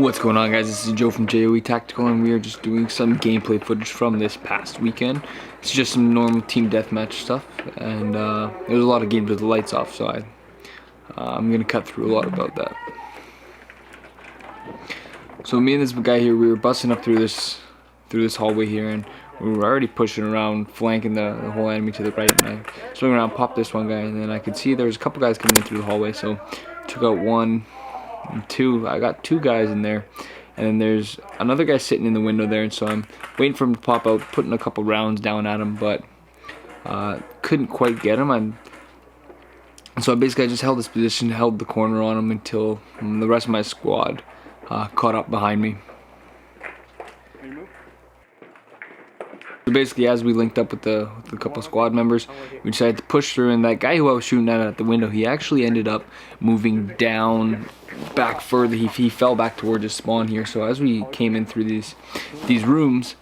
What's going on, guys? This is Joe from JOE Tactical, and we are just doing some gameplay footage from this past weekend. It's just some normal team deathmatch stuff, and there's a lot of games with the lights off, so I'm gonna cut through a lot about that. So me and this guy here, we were busting up through this hallway here, and we were already pushing around, flanking the whole enemy to the right. And I swung around, popped this one guy, and then I could see there was a couple guys coming in through the hallway. So took out one. And two, I got two guys in there, and then there's another guy sitting in the window there, and so I'm waiting for him to pop out, putting a couple rounds down at him, but couldn't quite get him. So I basically just held this position, held the corner on him until the rest of my squad caught up behind me. So basically, as we linked up with the couple squad members, we decided to push through, and that guy who I was shooting at the window, he actually ended up moving down back further. He fell back towards his spawn here. So as we came in through these rooms,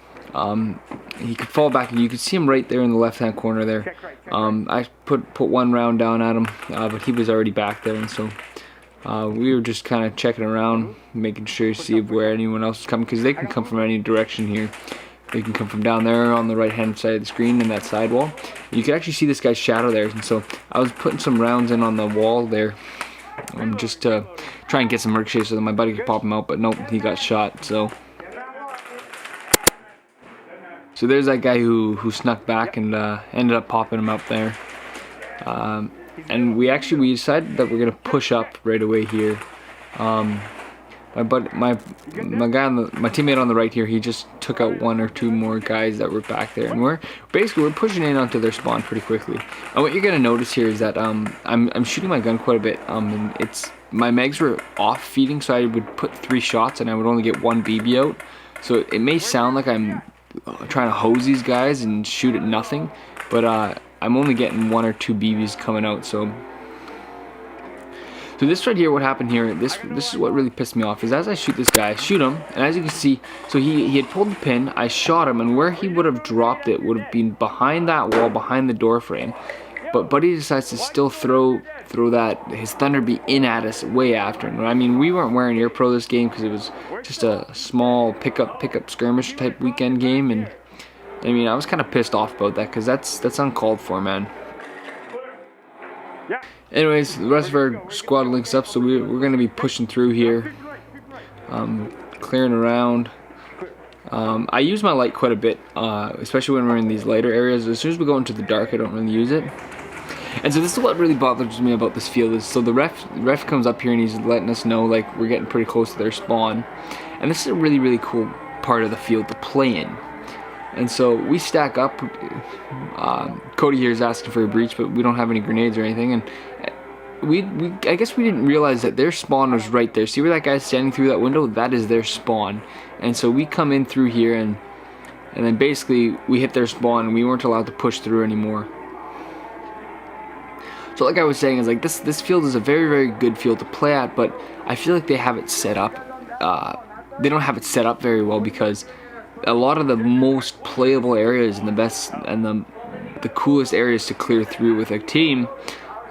he could fall back, and you could see him right there in the left-hand corner there. I put one round down at him, but he was already back there, and so we were just kind of checking around, making sure to see where anyone else is coming, because they can come from any direction here. They can come from down there on the right hand side of the screen in that side wall. You can actually see this guy's shadow there, and so I was putting some rounds in on the wall there, just to try and get some ricochets so that my buddy could pop him out, but nope, he got shot. So there's that guy who snuck back and ended up popping him up there. And we decided that we're gonna push up right away here. My teammate on the right here, he just took out one or two more guys that were back there, and we're pushing in onto their spawn pretty quickly. And what you're gonna notice here is that I'm shooting my gun quite a bit. And my mags were off feeding, so I would put 3 shots and I would only get 1 BB out. So it may sound like I'm trying to hose these guys and shoot at nothing, but I'm only getting 1 or 2 BBs coming out. So this right here, what happened here, this is what really pissed me off, is as I shoot this guy, I shoot him, and as you can see, so he had pulled the pin, I shot him, and where he would have dropped it would have been behind that wall, behind the door frame. But Buddy decides to still throw his Thunder Bee in at us way after. And I mean, we weren't wearing Air Pro this game because it was just a small pickup skirmish type weekend game, and I mean, I was kind of pissed off about that because that's uncalled for, man. Anyways, the rest of our squad links up, so we're going to be pushing through here, clearing around. I use my light quite a bit, especially when we're in these lighter areas. As soon as we go into the dark, I don't really use it. And so this is what really bothers me about this field, is so the ref comes up here and he's letting us know like we're getting pretty close to their spawn. And this is a really cool part of the field to play in. And so we stack up. Cody here is asking for a breach, but we don't have any grenades or anything. And I guess we didn't realize that their spawn was right there. See where that guy's standing through that window? That is their spawn. And so we come in through here, and then basically we hit their spawn, and we weren't allowed to push through anymore. So like I was saying, is like this field is a very good field to play at, but I feel like they have it set up. They don't have it set up very well, because a lot of the most playable areas and the best and the coolest areas to clear through with a team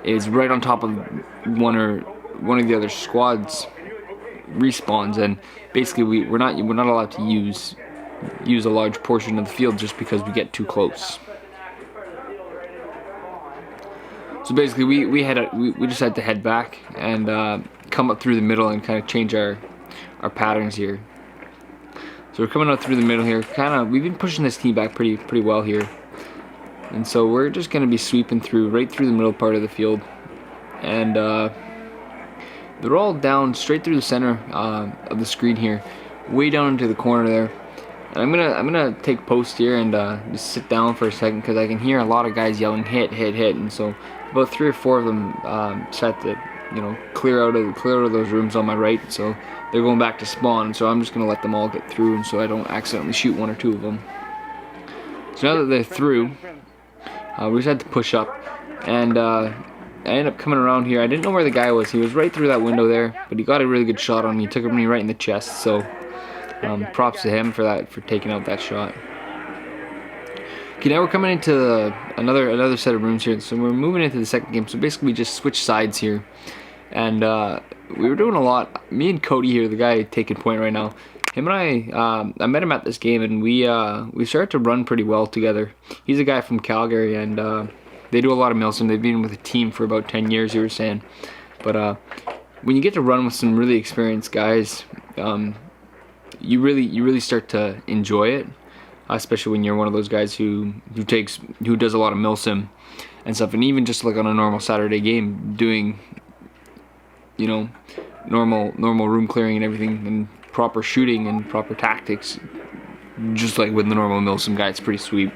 is right on top of one of the other squads respawns, and basically we're not allowed to use a large portion of the field just because we get too close. So basically we decided to head back and come up through the middle and kind of change our patterns here. So we're coming out through the middle here. We've been pushing this team back pretty well here. And so we're just going to be sweeping right through the middle part of the field. And they're all down straight through the center of the screen here, way down into the corner there. And I'm gonna take post here and just sit down for a second, because I can hear a lot of guys yelling hit. And so about 3 or 4 of them set to clear out of those rooms on my right. So they're going back to spawn. So I'm just gonna let them all get through, and so I don't accidentally shoot 1 or 2 of them. So now that they're through, we just had to push up, and I ended up coming around here. I didn't know where the guy was. He was right through that window there, but he got a really good shot on me. He took me right in the chest, so props to him for taking out that shot. Okay, now we're coming into another set of rooms here. So we're moving into the second game. So basically we just switch sides here, and we were doing a lot. Me and Cody here, the guy taking point right now, him and I met him at this game, and we started to run pretty well together. He's a guy from Calgary, and they do a lot of Milsim. They've been with a team for about 10 years, you were saying. But when you get to run with some really experienced guys, you really start to enjoy it, especially when you're one of those guys who does a lot of Milsim and stuff. And even just like on a normal Saturday game, doing, you know, normal room clearing and everything, and proper shooting and proper tactics, just like with the normal Milsim guy, it's pretty sweet.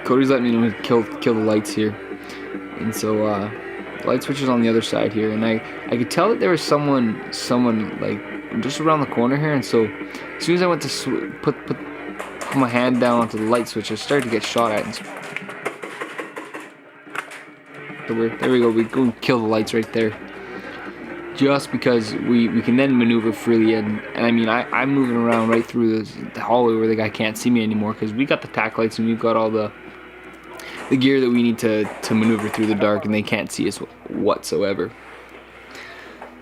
Cody's letting me know to kill the lights here, and so light switch is on the other side here, and I could tell that there was someone like just around the corner here, and so as soon as I went to put my hand down onto the light switch, I started to get shot at. And so there we go. We go and kill the lights right there, just because we can then maneuver freely, and I mean I'm moving around right through the hallway where the guy can't see me anymore, because we got the tack lights and we've got all the gear that we need to maneuver through the dark, and they can't see us whatsoever.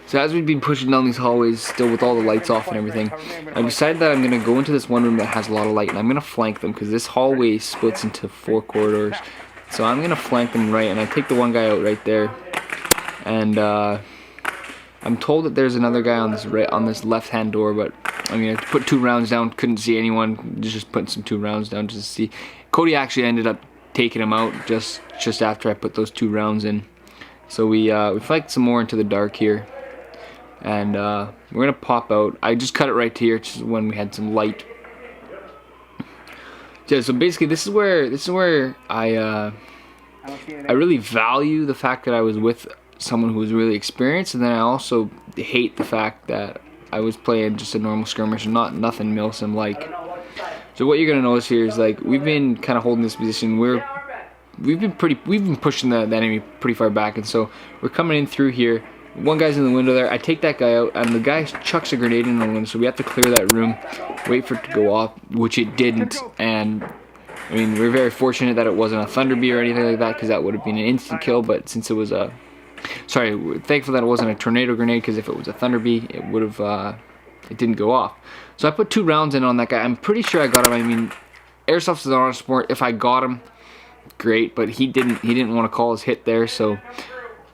So as we've been pushing down these hallways, still with all the lights off and everything, I decided that I'm going to go into this one room that has a lot of light, and I'm going to flank them, because this hallway splits into 4 corridors. So I'm going to flank them right, and I take the one guy out right there, and I'm told that there's another guy on this left-hand door, but I mean, I put 2 rounds down, couldn't see anyone, just putting some 2 rounds down just to see. Cody actually ended up taking him out just after I put those 2 rounds in. So we flanked some more into the dark here, and we're gonna pop out. I just cut it right to here, just when we had some light. Yeah, so basically this is where I really value the fact that I was with someone who was really experienced, and then I also hate the fact that I was playing just a normal skirmish and nothing Milsim like. So what you're gonna notice here is, like, we've been kind of holding this position. We've been pushing the enemy pretty far back, and so we're coming in through here. One guy's in the window there. I take that guy out, and the guy chucks a grenade in the window, so we have to clear that room, wait for it to go off, which it didn't. And I mean, we're very fortunate that it wasn't a Thunder Bee or anything like that, because that would have been an instant kill. But since it was we're thankful that it wasn't a tornado grenade, because if it was a Thunder Bee, it would have it didn't go off. So I put 2 rounds in on that guy. I'm pretty sure I got him. I mean, airsoft is an honor sport. If I got him, great, but he didn't want to call his hit there. So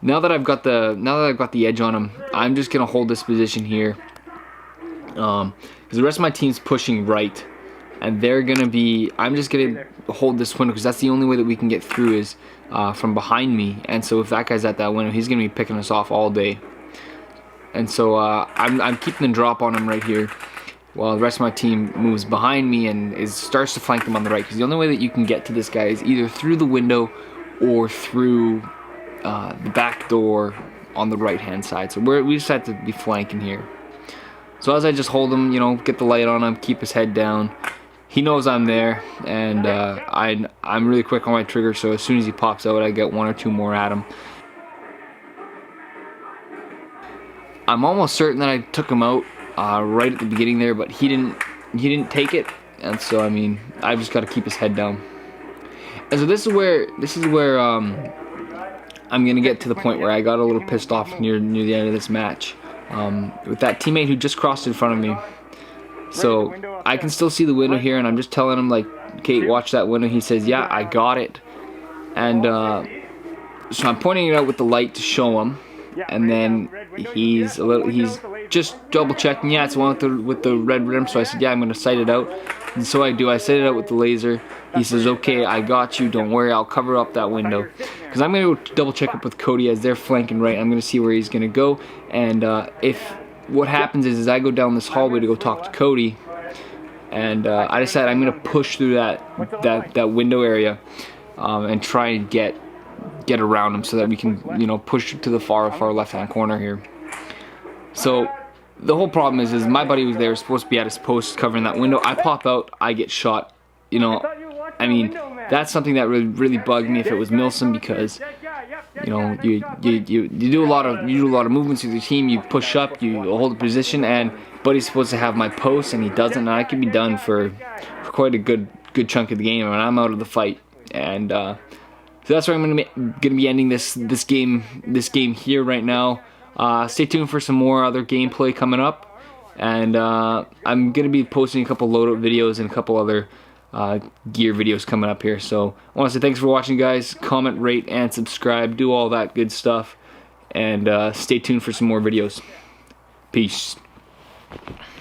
now that I've got the edge on him, I'm just gonna hold this position here, because the rest of my team's pushing right, and I'm just gonna hold this window, because that's the only way that we can get through is from behind me. And so if that guy's at that window, he's gonna be picking us off all day. And so I'm keeping the drop on him right here, while the rest of my team moves behind me and starts to flank them on the right, because the only way that you can get to this guy is either through the window or through the back door on the right hand side. So we just have to be flanking here. So as I just hold him, you know, get the light on him, keep his head down, he knows I'm there, and I'm really quick on my trigger, so as soon as he pops out, I get 1 or 2 more at him. I'm almost certain that I took him out right at the beginning there, but he didn't take it, and so I mean, I've just got to keep his head down. And so this is where I'm gonna get to the point where I got a little pissed off near the end of this match with that teammate who just crossed in front of me. So I can still see the window here, and I'm just telling him, like, "Kate, watch that window." He says, "Yeah, I got it," and so I'm pointing it out with the light to show him. And then he's just double checking. Yeah, it's the one with the red rim. So I said, yeah, I'm gonna sight it out. And so I do. I sight it out with the laser. He says, okay, I got you. Don't worry, I'll cover up that window. Because I'm gonna go double check up with Cody as they're flanking right. I'm gonna see where he's gonna go. And if what happens is I go down this hallway to go talk to Cody, and I decide I'm gonna push through that window area and try and get around him so that we can, you know, push to the far left hand corner here. So the whole problem is my buddy was there, supposed to be at his post covering that window. I pop out, I get shot. You know, I mean, that's something that really bugged me if it was Milsim, because you know, you do a lot of movements with your team. You push up, you hold a position, and buddy's supposed to have my post and he doesn't, and I can be done for quite a good chunk of the game, and I'm out of the fight. And So that's where I'm gonna be ending this game here right now. Stay tuned for some more other gameplay coming up, and I'm gonna be posting a couple loadout videos and a couple other gear videos coming up here. So I want to say thanks for watching, guys. Comment, rate, and subscribe. Do all that good stuff, and stay tuned for some more videos. Peace.